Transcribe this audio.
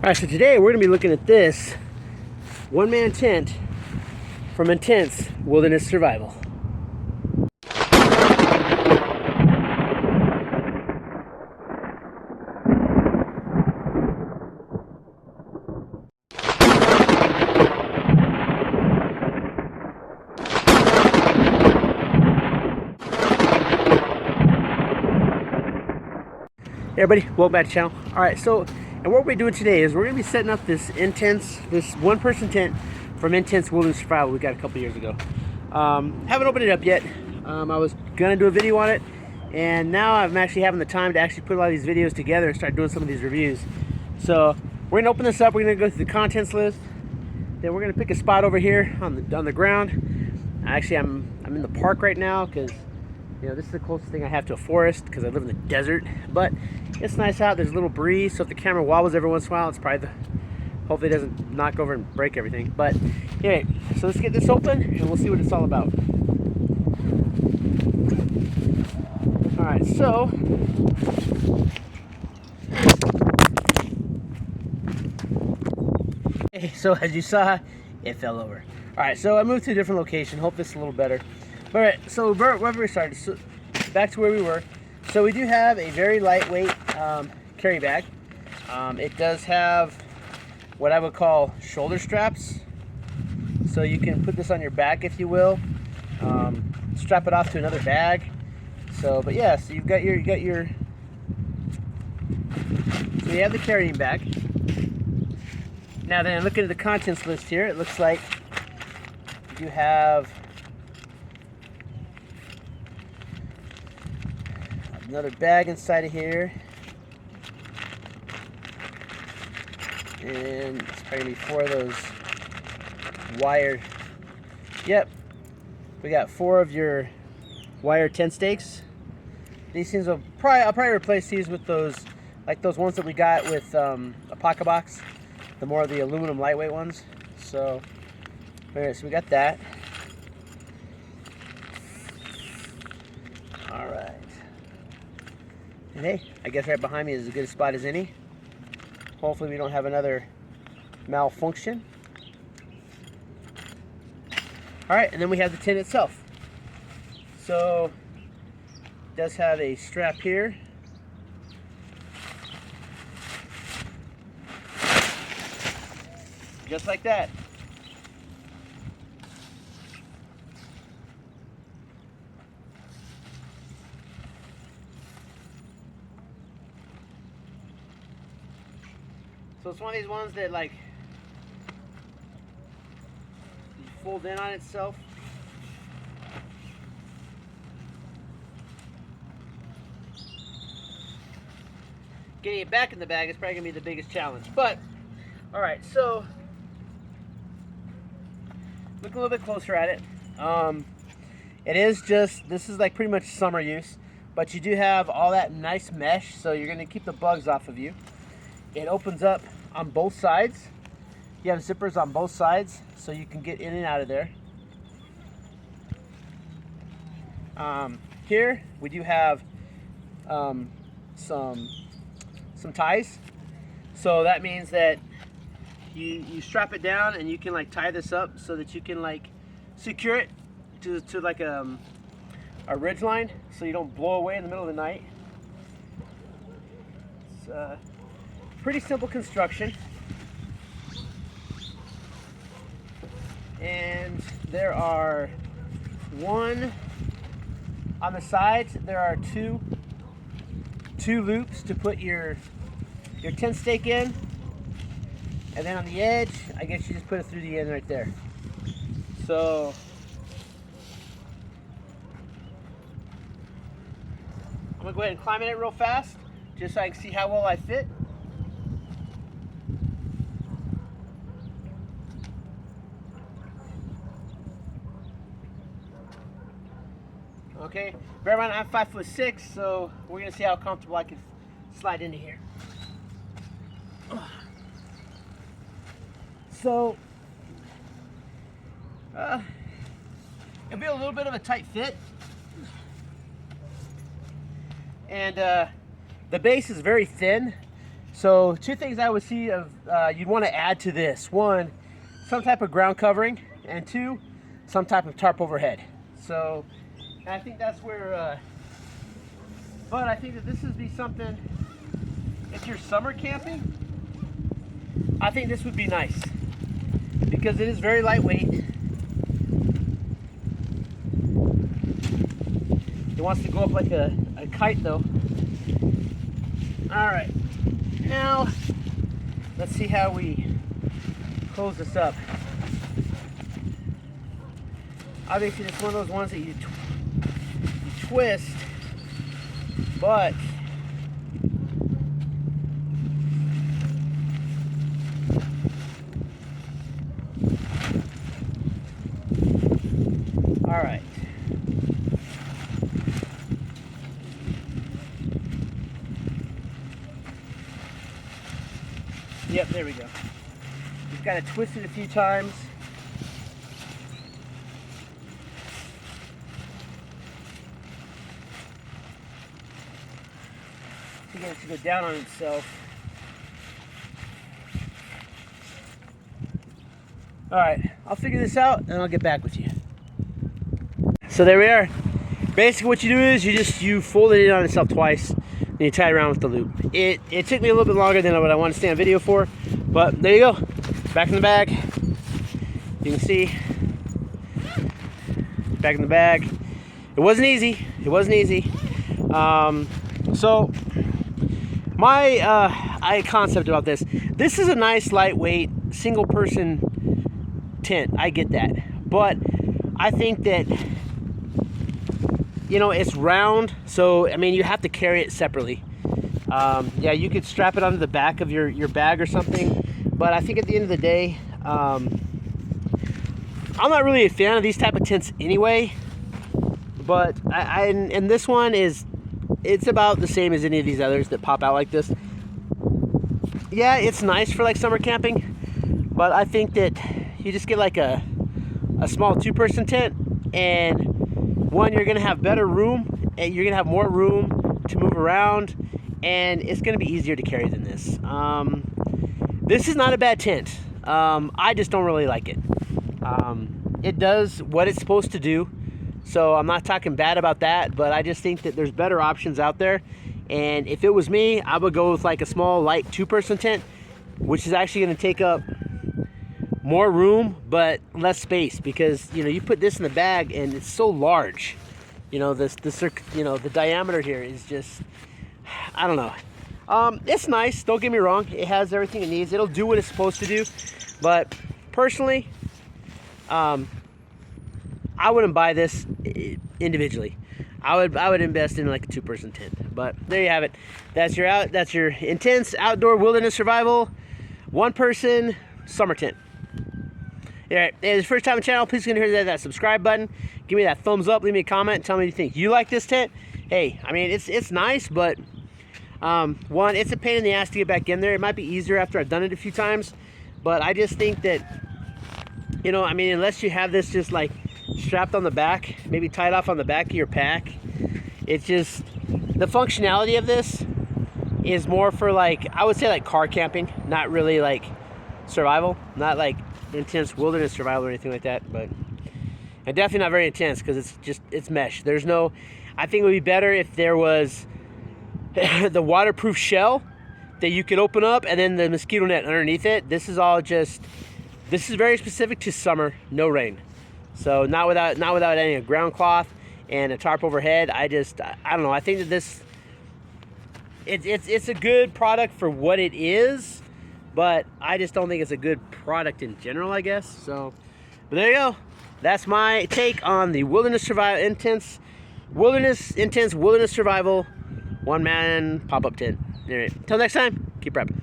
Alright, so today we're going to be looking at this one-man tent from Intense Wilderness Survival. Hey everybody, welcome back to the channel. Alright, so and what we're doing today is we're going to be setting up this one-person tent from Intense Wilderness Survival we got a couple years ago. Haven't opened it up yet. I was going to do a video on it, and now I'm actually having the time to actually put a lot of these videos together and start doing some of these reviews. So we're going to open this up. We're going to go through the contents list. Then we're going to pick a spot over here on the ground. Actually, I'm in the park right now because this is the closest thing I have to a forest because I live in the desert. But it's nice out. There's a little breeze, so if the camera wobbles every once in a while, it's probably hopefully it doesn't knock over and break everything. But anyway, so let's get this open and we'll see what it's all about. All right, so as you saw, it fell over. All right, so I moved to a different location. Hope this is a little better. All right, so where we started, so back to where we were. So we do have a very lightweight carry bag. It does have what I would call shoulder straps, so you can put this on your back if you will. Strap it off to another bag. So, but yeah, so you have the carrying bag. Now then, looking at the contents list here, it looks like you have another bag inside of here, and it's probably gonna be 4 of those wired. Yep, we got 4 of your wire tent stakes. These things I'll probably replace these with those, like those ones that we got with a pocket box, the more of the aluminum lightweight ones. So, alright, so we got that. All right. And hey, I guess right behind me is as good a spot as any. Hopefully we don't have another malfunction. All right, and then we have the tent itself. So it does have a strap here. Just like that. So it's one of these ones that like you fold in on itself. Getting it back in the bag is probably gonna be the biggest challenge. But all right, so look a little bit closer at it. This is like pretty much summer use, but you do have all that nice mesh, so you're gonna keep the bugs off of you. It opens up on both sides. You have zippers on both sides, so you can get in and out of there. Here we do have some ties. So that means that you strap it down and you can like tie this up so that you can like secure it to like a ridge line, so you don't blow away in the middle of the night. It's pretty simple construction, and there are on the sides. There are two loops to put your tent stake in, and then on the edge, I guess you just put it through the end right there. So I'm gonna go ahead and climb in it real fast, just so I can see how well I fit. Okay, bear in mind I'm 5'6", so we're gonna see how comfortable I can slide into here. So, it'll be a little bit of a tight fit, and the base is very thin, So 2 things I would see of you'd want to add to this: 1, some type of ground covering, and 2, some type of tarp overhead. So I think that's where, but I think that this would be something, if you're summer camping, I think this would be nice because it is very lightweight. It wants to go up like a kite though. All right, now let's see how we close this up. Obviously it's one of those ones that you twist, but all right. Yep, there we go. Just got to twist it a few times. To get it to go down on itself. Alright, I'll figure this out and I'll get back with you. So there we are. Basically what you do is you fold it in on itself twice and you tie it around with the loop. It took me a little bit longer than what I want to stay on video for, but there you go. Back in the bag. You can see. Back in the bag. It wasn't easy. It wasn't easy. So my concept about this. This is a nice lightweight single person tent. I get that, but I think that, you know, it's round, so I mean you have to carry it separately. Yeah, you could strap it onto the back of your bag or something, but I think at the end of the day, I'm not really a fan of these type of tents anyway. But and this one it's about the same as any of these others that pop out like this. Yeah, it's nice for like summer camping, but I think that you just get like a small 2-person tent, and 1, you're gonna have better room, and you're gonna have more room to move around, and it's gonna be easier to carry than this. This is not a bad tent. I just don't really like it. It does what it's supposed to do, so I'm not talking bad about that, but I just think that there's better options out there. And if it was me, I would go with like a small light 2-person tent, which is actually going to take up more room but less space, because you know, you put this in the bag and it's so large. You know, the diameter here is just, I don't know. It's nice, don't get me wrong, it has everything it needs, it'll do what it's supposed to do, but personally, I wouldn't buy this individually. I would invest in like a 2-person tent. But there you have it. That's your intense outdoor wilderness survival 1-person summer tent. All right, if it's your first time on the channel, please consider hitting that subscribe button. Give me that thumbs up, leave me a comment, tell me what you think. You like this tent? Hey, I mean, it's nice, but 1, it's a pain in the ass to get back in there. It might be easier after I've done it a few times, but I just think that, you know, I mean, unless you have this just like strapped on the back, maybe tied off on the back of your pack, it's just, the functionality of this is more for like, I would say like car camping, not really like survival, not like intense wilderness survival or anything like that, but and definitely not very intense because it's mesh. There's no, I think it would be better if there was the waterproof shell that you could open up and then the mosquito net underneath it. This is all just, this is very specific to summer, no rain. So not without any ground cloth and a tarp overhead. I don't know. I think that this, it's a good product for what it is, but I just don't think it's a good product in general, I guess. So, but there you go. That's my take on the intense wilderness survival 1-man pop-up tent. All right, until next time, keep prepping.